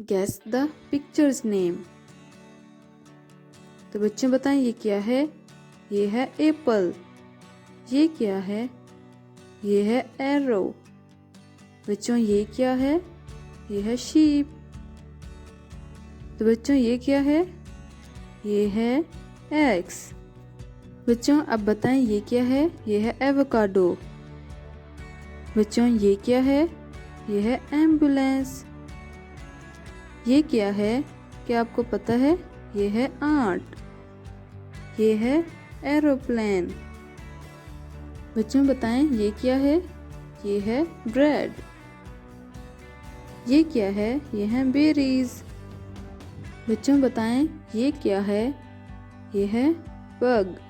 Guess the picture's name। तो बच्चों बताएं ये क्या है। ये है एप्पल। ये क्या है। ये है एरो। बच्चों ये क्या है। ये है शीप। तो बच्चों ये क्या है। ये है एग्स। बच्चों अब बताएं ये क्या है। ये है एवोकाडो। बच्चों ये क्या है। ये है एम्बुलेंस। ये क्या है, क्या आपको पता है। ये है आर्ट। ये है एरोप्लेन। बच्चों बताएं ये क्या है। ये है ब्रेड। ये क्या है। ये है बेरीज। बच्चों बताएं ये क्या है। ये है बग।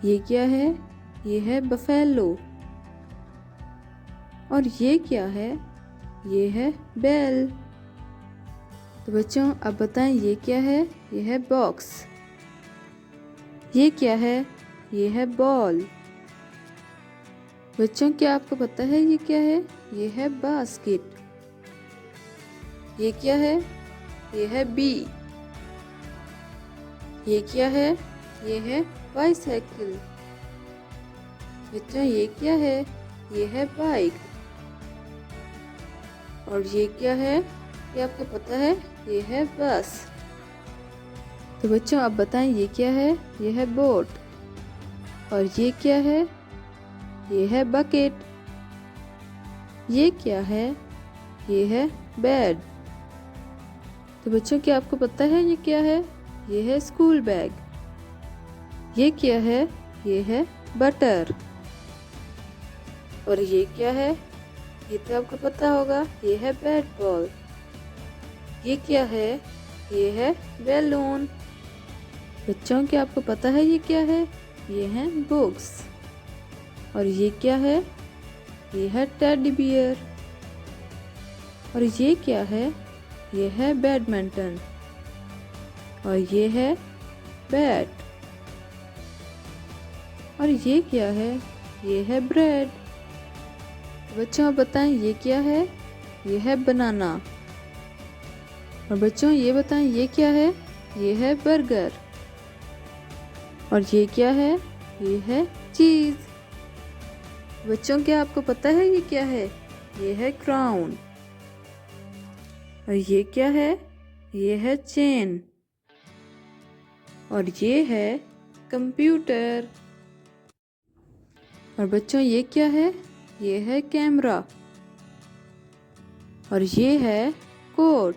ये क्या है। ये है बफेलो। और ये क्या है। ये है बेल। तो बच्चों अब बताएं ये क्या है। ये है बॉक्स। ये क्या है। ये है बॉल। बच्चों क्या आपको पता है ये क्या है। ये है बास्केट। ये क्या है। ये है बी। ये क्या है। ये है बाइसाइकिल। बच्चों ये क्या है। ये है बाइक। और ये क्या है, क्या आपको पता है। ये है बस। तो बच्चों अब बताएं ये क्या है। ये है बोट। और ये क्या है। ये है बकेट। ये क्या है। ये है बेड। तो बच्चों क्या आपको पता है ये क्या है। ये है स्कूल बैग। ये क्या है। ये है बटर। और ये क्या है, ये तो आपको पता होगा। ये है बैट बॉल। ये क्या है। ये है बैलून। बच्चों क्या आपको पता है ये क्या है। ये है बुक्स। और ये क्या है। ये है टेडी बियर। और ये क्या है। ये है बैडमिंटन। और ये है बैट। और ये क्या है। ये है ब्रेड। बच्चों आप बताएं ये क्या है। ये है बनाना। और बच्चों ये बताएं ये क्या है। ये है बर्गर। और ये क्या है। ये है चीज। बच्चों क्या आपको पता है ये क्या है। ये है क्राउन। और ये क्या है। ये है चेन। और ये है कंप्यूटर। और बच्चों ये क्या है। ये है कैमरा। और ये है कोट।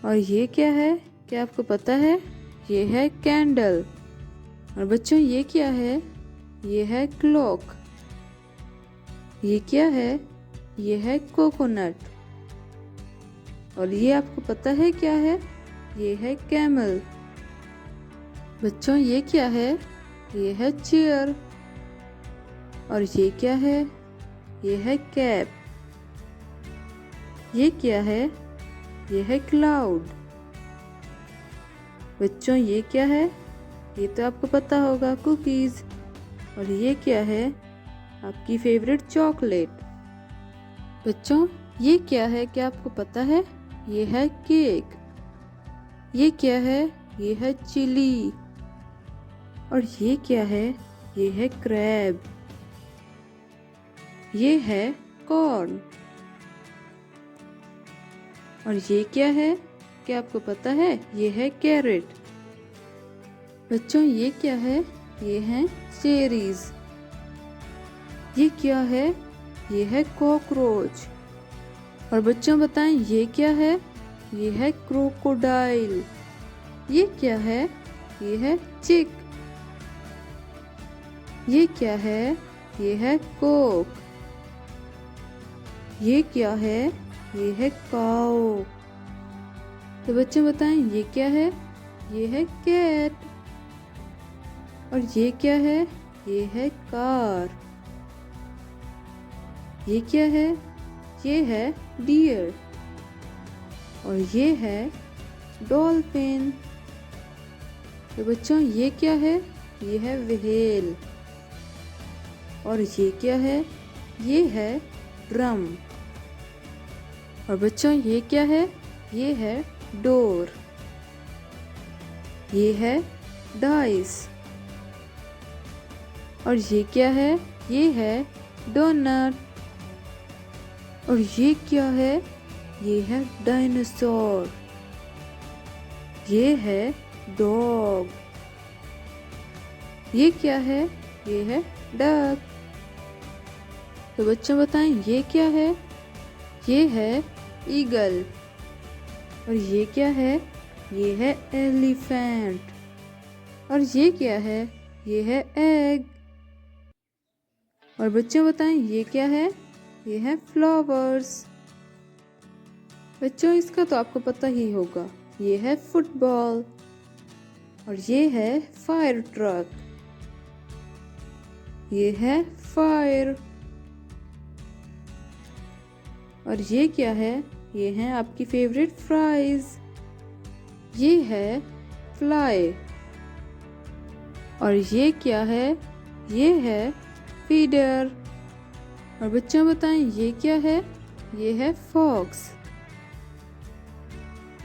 और ये क्या है, क्या आपको पता है। ये है कैंडल। और बच्चों ये क्या है। ये है क्लॉक। ये क्या है। ये है कोकोनट। और ये आपको पता है क्या है। ये है कैमल। बच्चों ये क्या है। ये है चेयर। और ये क्या है। ये है कैप। ये क्या है। ये है क्लाउड। बच्चों ये क्या है। ये तो आपको पता होगा कुकीज। और ये क्या है। आपकी फेवरेट चॉकलेट। बच्चों ये क्या है, क्या आपको पता है। ये है केक। ये क्या है। ये है चिली। और ये क्या है। ये है क्रैब। ये है कॉर्न। और ये क्या है, क्या आपको पता है। ये है कैरेट। बच्चों ये क्या है। ये है चेरीज। ये क्या है। ये है कॉकरोच। और बच्चों बताएं ये क्या है। ये है क्रोकोडाइल। ये क्या है। ये है चिक। ये क्या है। ये है कोक। ये क्या है। ये है काऊ। तो बच्चे बताएं ये क्या है। ये है कैट। और ये क्या है। ये है कार। ये क्या है। ये है डियर। और ये है डॉल्फिन। तो बच्चों ये क्या है। ये है व्हेल। और ये क्या है। ये है ड्रम। और बच्चों ये क्या है? ये है डोर। ये है डाइस। और ये क्या है? ये है डोनट। और ये क्या है? ये है डायनासोर। ये है डॉग। ये क्या है? ये है डक। तो बच्चों बताएं ये क्या है? ये है ईगल। और ये क्या है? ये है एलिफेंट। और ये क्या है? ये है एग। और बच्चों बताएं ये क्या है? ये है फ्लावर्स। बच्चों इसका तो आपको पता ही होगा, ये है फुटबॉल। और ये है फायर ट्रक। ये है फायर। और ये क्या है? ये है आपकी फेवरेट फ्राइज। ये है फ्लाई। और ये क्या है? ये है फीडर। और बच्चों बताएं ये क्या है? ये है फॉक्स।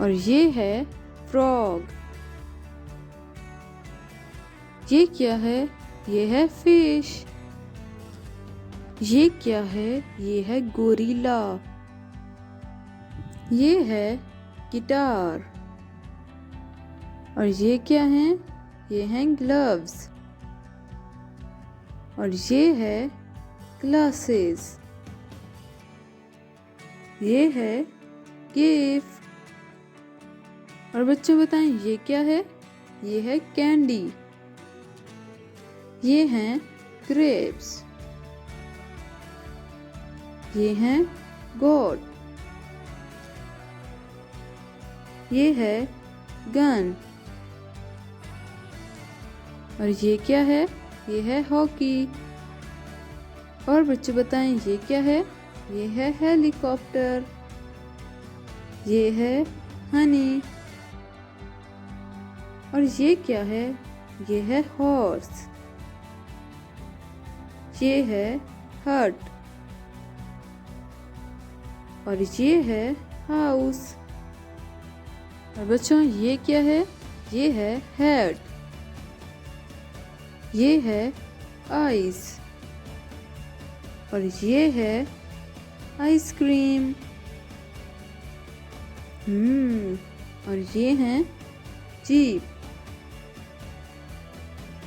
और ये है फ्रॉग। ये क्या है? ये है फिश। ये क्या है? ये है गोरिल्ला। ये है गिटार। और ये क्या है? ये हैं ग्लव्स। और ये है ग्लासेस। ये है गिफ्ट। और बच्चों बताएं ये क्या है? ये है कैंडी। ये हैं ग्रेप्स। ये हैं गोट। ये है गन। और ये क्या है? ये है हॉकी। और बच्चे बताएं ये क्या है? ये है हेलीकॉप्टर। ये है हनी। और ये क्या है? ये है हॉर्स। ये है हट। और ये है हाउस। और बच्चों ये क्या है? ये है हेड। ये है आइस। और ये है आइसक्रीम। और ये है जीप।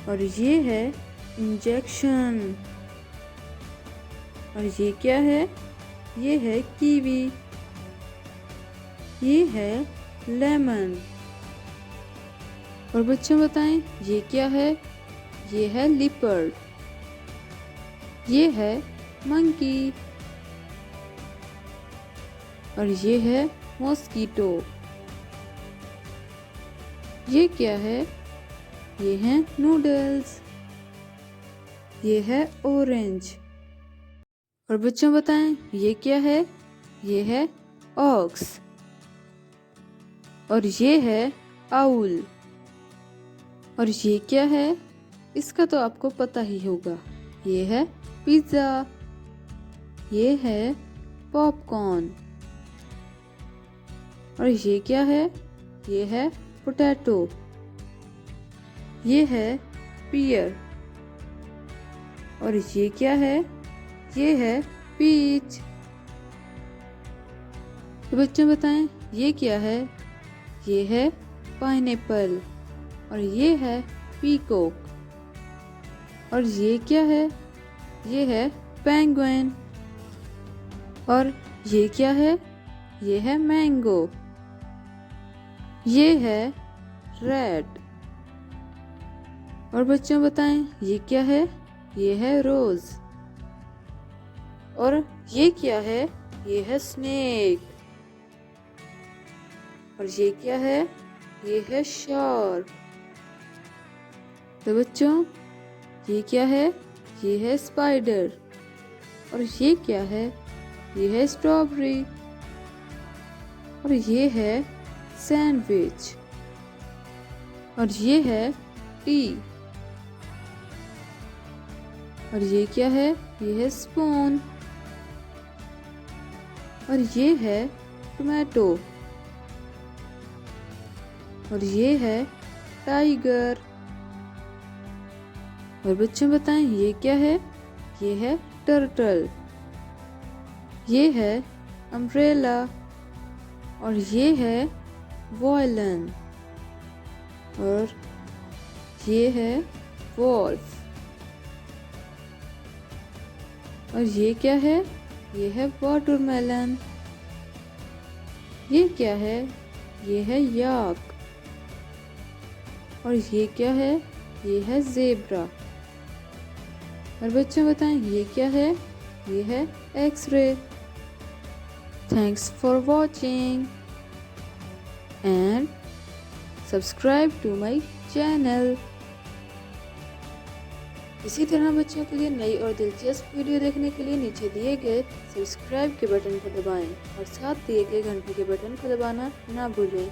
और ये है इंजेक्शन। और ये क्या है? ये है कीवी। ये है लेमन। और बच्चों बताएं ये क्या है? ये है लिपर्ड। ये है मंकी। और ये है मॉस्किटो। ये क्या है? ये है नूडल्स। ये है ऑरेंज। और बच्चों बताएं ये क्या है? ये है ऑक्स। और ये है आउल। और ये क्या है? इसका तो आपको पता ही होगा, ये है पिज्जा। ये है पॉपकॉर्न। और ये क्या है? ये है पोटैटो। ये है पियर। और ये क्या है? ये है पीच। तो बच्चों बताएं ये क्या है? ये है पाइनएप्पल। और ये है पीकॉक। और ये क्या है? ये है पेंगुइन। और ये क्या है? ये है मैंगो। ये है रेड। और बच्चों बताएं ये क्या है? ये है रोज। और ये क्या है? ये है स्नेक। और ये क्या है? ये है शार्क। तो बच्चों ये क्या है? ये है स्पाइडर। और ये क्या है? ये है स्ट्रॉबेरी। और ये है सैंडविच। और ये है टी। और ये क्या है? ये है स्पून। और ये है टोमेटो। और ये है टाइगर। और बच्चों बताएं ये क्या है? ये है टर्टल। ये है अम्ब्रेला। और ये है वॉयलन। और ये है वॉल्फ। और ये क्या है? ये है वाटरमेलन। ये क्या है? ये है याक। और ये क्या है? ये है ज़ेब्रा। और बच्चों बताएं ये क्या है? ये है X-ray. Thanks for watching and subscribe to my channel. इसी तरह बच्चों के लिए नई और दिलचस्प वीडियो देखने के लिए नीचे दिए गए सब्सक्राइब के बटन को दबाएं और साथ दिए गए घंटे के बटन को दबाना ना भूलें।